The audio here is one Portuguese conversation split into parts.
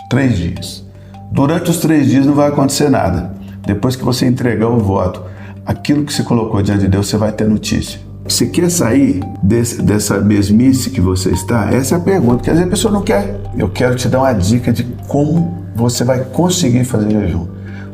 3 dias. Durante os 3 dias não vai acontecer nada. Depois que você entregar o voto, aquilo que você colocou diante de Deus, você vai ter notícia. Você quer sair dessa mesmice que você está? Essa é a pergunta, porque às vezes a pessoa não quer. Eu quero te dar uma dica de como você vai conseguir fazer jejum.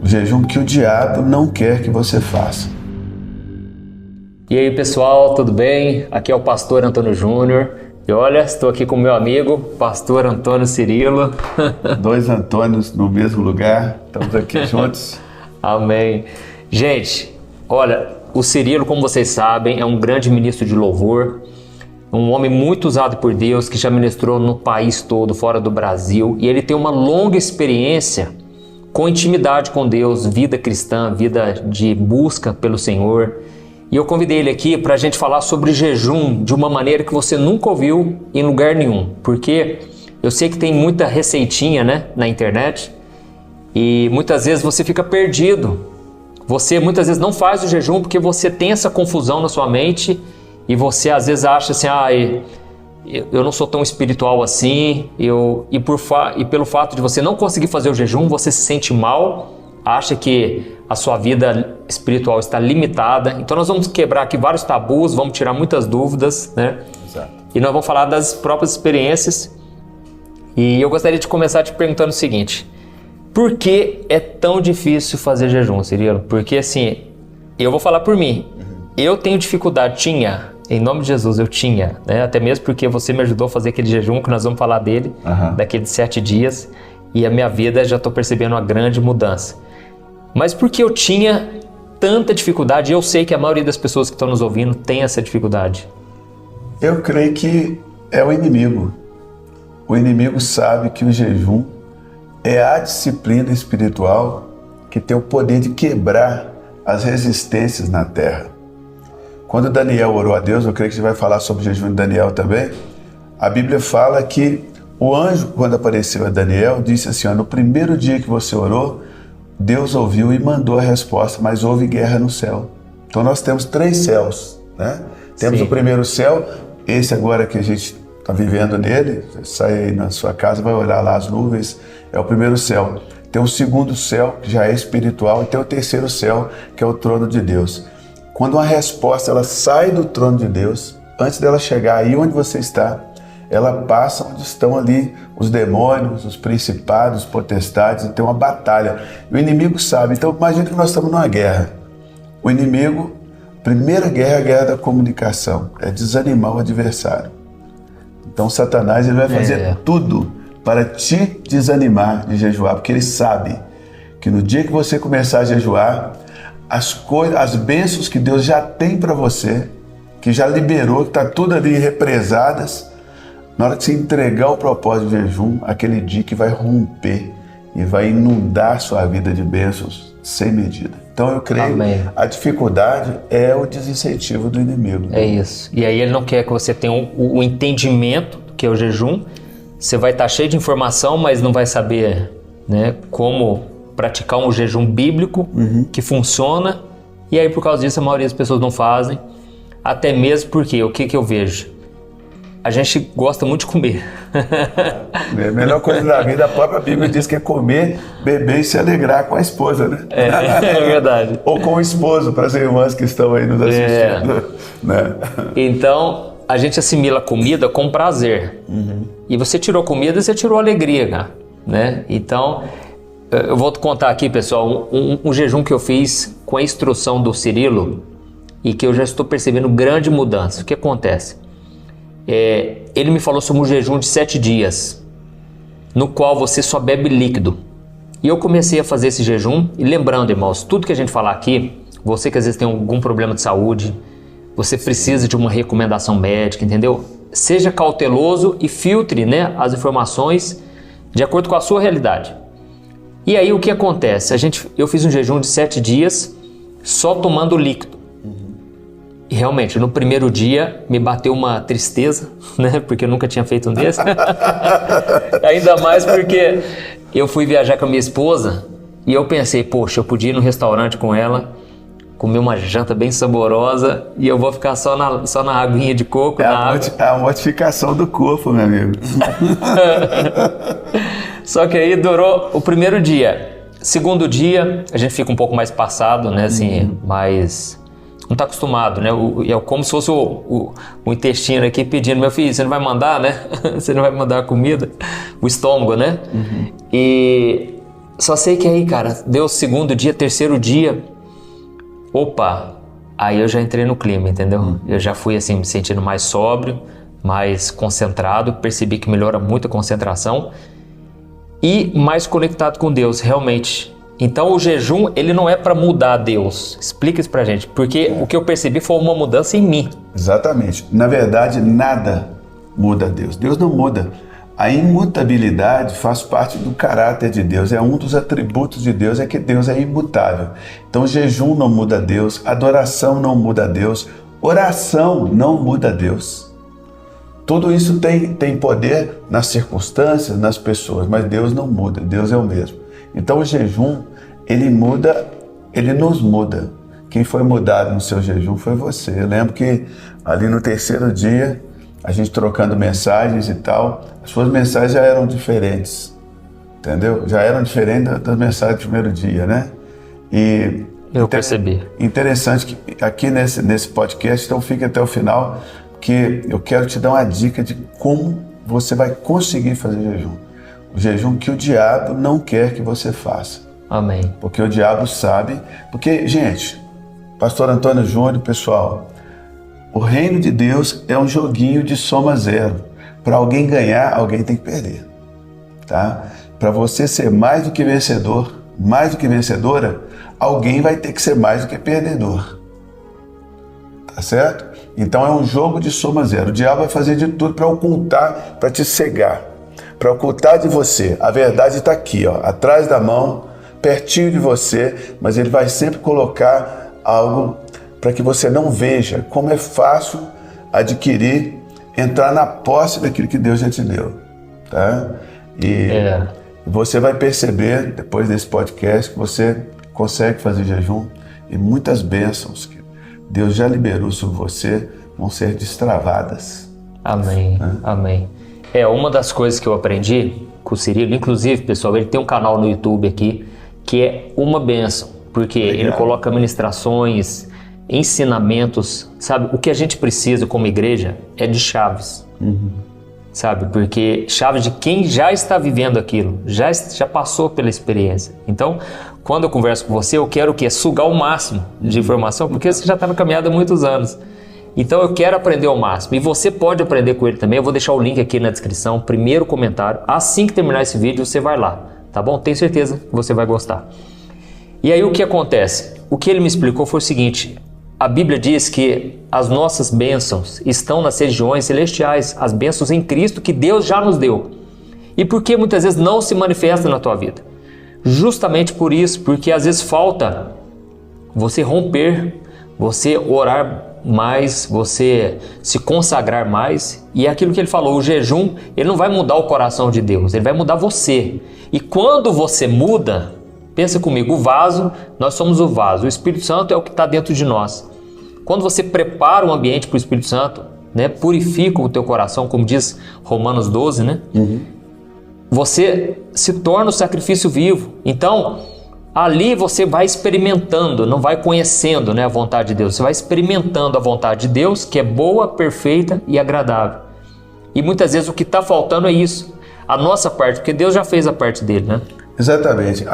O jejum que o diabo não quer que você faça. E aí pessoal, tudo bem? Aqui é o pastor Antônio Júnior. E olha, estou aqui com o meu amigo, pastor Antônio Cirilo. 2 Antônios no mesmo lugar, estamos aqui juntos. Amém. Gente, olha, o Cirilo, como vocês sabem, é um grande ministro de louvor, um homem muito usado por Deus, que já ministrou no país todo, fora do Brasil, e ele tem uma longa experiência com intimidade com Deus, vida cristã, vida de busca pelo Senhor. E eu convidei ele aqui para a gente falar sobre jejum de uma maneira que você nunca ouviu em lugar nenhum, porque eu sei que tem muita receitinha, né, na internet, e muitas vezes você fica perdido. Você muitas vezes não faz o jejum porque você tem essa confusão na sua mente e você às vezes acha assim, eu não sou tão espiritual assim, e pelo fato de você não conseguir fazer o jejum, você se sente mal, acha que a sua vida espiritual está limitada. Então nós vamos quebrar aqui vários tabus, vamos tirar muitas dúvidas, né? Exato. E nós vamos falar das próprias experiências. E eu gostaria de começar te perguntando o seguinte: por que é tão difícil fazer jejum, Cirilo? Porque assim, eu vou falar por mim, eu tenho dificuldade, em nome de Jesus eu tinha, né? Até mesmo porque você me ajudou a fazer aquele jejum que nós vamos falar dele, daqueles 7 dias, e a minha vida já estou percebendo uma grande mudança. Mas por que eu tinha tanta dificuldade? Eu sei que a maioria das pessoas que estão nos ouvindo tem essa dificuldade. Eu creio que é o inimigo. O inimigo sabe que o jejum é a disciplina espiritual que tem o poder de quebrar as resistências na terra. Quando Daniel orou a Deus, eu creio que você vai falar sobre o jejum de Daniel também, a Bíblia fala que o anjo, quando apareceu a Daniel, disse assim, no primeiro dia que você orou, Deus ouviu e mandou a resposta, mas houve guerra no céu. Então nós temos 3 céus, né? Temos o primeiro céu, esse agora que a gente está vivendo nele, você sai aí na sua casa, vai olhar lá as nuvens, é o primeiro céu. Tem o segundo céu, que já é espiritual, e tem o terceiro céu, que é o trono de Deus. Quando uma resposta ela sai do trono de Deus, antes dela chegar aí onde você está, ela passa onde estão ali os demônios, os principados, os potestades, e tem uma batalha. E o inimigo sabe. Então imagina que nós estamos numa guerra. O inimigo, primeira guerra é a guerra da comunicação, é desanimar o adversário. Então Satanás ele vai fazer tudo para te desanimar de jejuar, porque ele sabe que no dia que você começar a jejuar, as bênçãos que Deus já tem para você, que já liberou, que está tudo ali represadas, na hora que você entregar o propósito de jejum, aquele dia que vai romper e vai inundar sua vida de bênçãos sem medida. Então eu creio que a dificuldade é o desincentivo do inimigo. É isso. E aí ele não quer que você tenha o entendimento do que é o jejum. Você vai estar cheio de informação, mas não vai saber, né, como praticar um jejum bíblico que funciona. E aí por causa disso a maioria das pessoas não fazem. Até mesmo porque, o que eu vejo? A gente gosta muito de comer. A melhor coisa da vida, a própria Bíblia diz que é comer, beber e se alegrar com a esposa, né? É verdade. Ou com o esposo, para as irmãs que estão aí nos assistindo. Né? Então, a gente assimila comida com prazer. E você tirou comida, você tirou alegria, né? Então, eu vou te contar aqui, pessoal, um jejum que eu fiz com a instrução do Cirilo e que eu já estou percebendo grande mudança. O que acontece? Ele me falou sobre um jejum de 7 dias, no qual você só bebe líquido. E eu comecei a fazer esse jejum, e lembrando, irmãos, tudo que a gente falar aqui, você que às vezes tem algum problema de saúde, você precisa de uma recomendação médica, entendeu? Seja cauteloso e filtre, né, as informações de acordo com a sua realidade. E aí o que acontece? Eu fiz um jejum de 7 dias só tomando líquido. E realmente, no primeiro dia me bateu uma tristeza, né? Porque eu nunca tinha feito um desse. Ainda mais porque eu fui viajar com a minha esposa e eu pensei, poxa, eu podia ir no restaurante com ela, comer uma janta bem saborosa e eu vou ficar só na aguinha de coco. É a mortificação do corpo, meu amigo. Só que aí durou o primeiro dia. Segundo dia, a gente fica um pouco mais passado, né? Assim, mais... Não tá acostumado, né? É como se fosse o intestino aqui pedindo, meu filho, você não vai mandar, né? Você não vai mandar comida? O estômago, né? E só sei que aí, cara, deu o segundo dia, terceiro dia. Opa! Aí eu já entrei no clima, entendeu? Eu já fui assim, me sentindo mais sóbrio, mais concentrado, percebi que melhora muito a concentração e mais conectado com Deus, realmente. Então o jejum, ele não é para mudar Deus. Explica isso pra gente, porque o que eu percebi foi uma mudança em mim. Exatamente. Na verdade, nada muda Deus. Deus não muda. A imutabilidade faz parte do caráter de Deus. É um dos atributos de Deus, é que Deus é imutável. Então o jejum não muda Deus, adoração não muda Deus, oração não muda Deus. Tudo isso tem poder nas circunstâncias, nas pessoas, mas Deus não muda, Deus é o mesmo. Então o jejum, ele muda, ele nos muda. Quem foi mudado no seu jejum foi você. Eu lembro que ali no terceiro dia, a gente trocando mensagens e tal, as suas mensagens já eram diferentes, entendeu? Já eram diferentes das mensagens do primeiro dia, né? E eu percebi. Interessante que aqui nesse podcast, então fique até o final, que eu quero te dar uma dica de como você vai conseguir fazer jejum. O jejum que o diabo não quer que você faça. Amém. Porque o diabo sabe. Porque, gente, Pastor Antônio Júnior, pessoal, o reino de Deus é um joguinho de soma zero. Para alguém ganhar, alguém tem que perder. Tá? Para você ser mais do que vencedor, mais do que vencedora, alguém vai ter que ser mais do que perdedor. Tá certo? Então é um jogo de soma zero. O diabo vai fazer de tudo para ocultar, para te cegar, para ocultar de você. A verdade está aqui, ó, atrás da mão, pertinho de você, mas ele vai sempre colocar algo para que você não veja como é fácil adquirir, entrar na posse daquilo que Deus já te deu. Tá? E você vai perceber, depois desse podcast, que você consegue fazer jejum e muitas bênçãos que Deus já liberou sobre você vão ser destravadas. Amém, amém. Uma das coisas que eu aprendi com o Cirilo, inclusive, pessoal, ele tem um canal no YouTube aqui que é uma bênção, porque ele coloca ministrações, ensinamentos, sabe? O que a gente precisa como igreja é de chaves, sabe? Porque chaves de quem já está vivendo aquilo, já passou pela experiência. Então, quando eu converso com você, eu quero o quê? Sugar o máximo de informação, porque você já está na caminhada há muitos anos. Então eu quero aprender ao máximo. E você pode aprender com ele também. Eu vou deixar o link aqui na descrição, primeiro comentário. Assim que terminar esse vídeo, você vai lá, tá bom? Tenho certeza que você vai gostar. E aí o que acontece? O que ele me explicou foi o seguinte: a Bíblia diz que as nossas bênçãos estão nas regiões celestiais, as bênçãos em Cristo que Deus já nos deu. E por que muitas vezes não se manifesta na tua vida? Justamente por isso, porque às vezes falta você romper, você orar mais, você se consagrar mais. E é aquilo que ele falou, o jejum, ele não vai mudar o coração de Deus, ele vai mudar você. E quando você muda, pensa comigo, o vaso, nós somos o vaso, o Espírito Santo é o que está dentro de nós. Quando você prepara o ambiente para o Espírito Santo, né, purifica o teu coração, como diz Romanos 12, né? Você se torna o sacrifício vivo. Então, ali você vai experimentando, não vai conhecendo, né, a vontade de Deus. Você vai experimentando a vontade de Deus, que é boa, perfeita e agradável. E muitas vezes o que está faltando é isso, a nossa parte, porque Deus já fez a parte dele, né? Exatamente.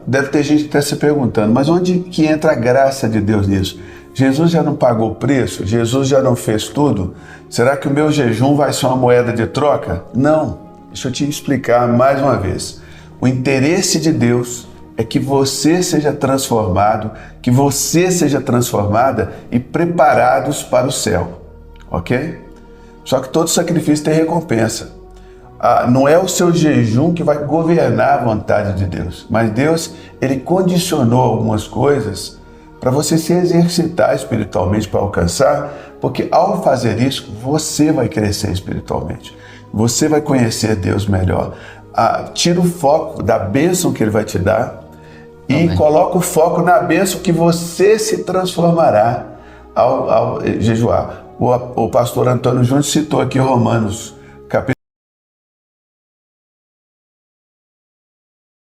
Deve ter gente até se perguntando, mas onde que entra a graça de Deus nisso? Jesus já não pagou o preço? Jesus já não fez tudo? Será que o meu jejum vai ser uma moeda de troca? Não. Deixa eu te explicar mais uma vez. O interesse de Deus é que você seja transformado, que você seja transformada e preparados para o céu, ok? Só que todo sacrifício tem recompensa. Não é o seu jejum que vai governar a vontade de Deus, mas Deus, ele condicionou algumas coisas para você se exercitar espiritualmente para alcançar, porque ao fazer isso, você vai crescer espiritualmente, você vai conhecer Deus melhor. Tira o foco da bênção que ele vai te dar e coloca o foco na bênção que você se transformará ao jejuar. O pastor Antônio Júnior citou aqui Romanos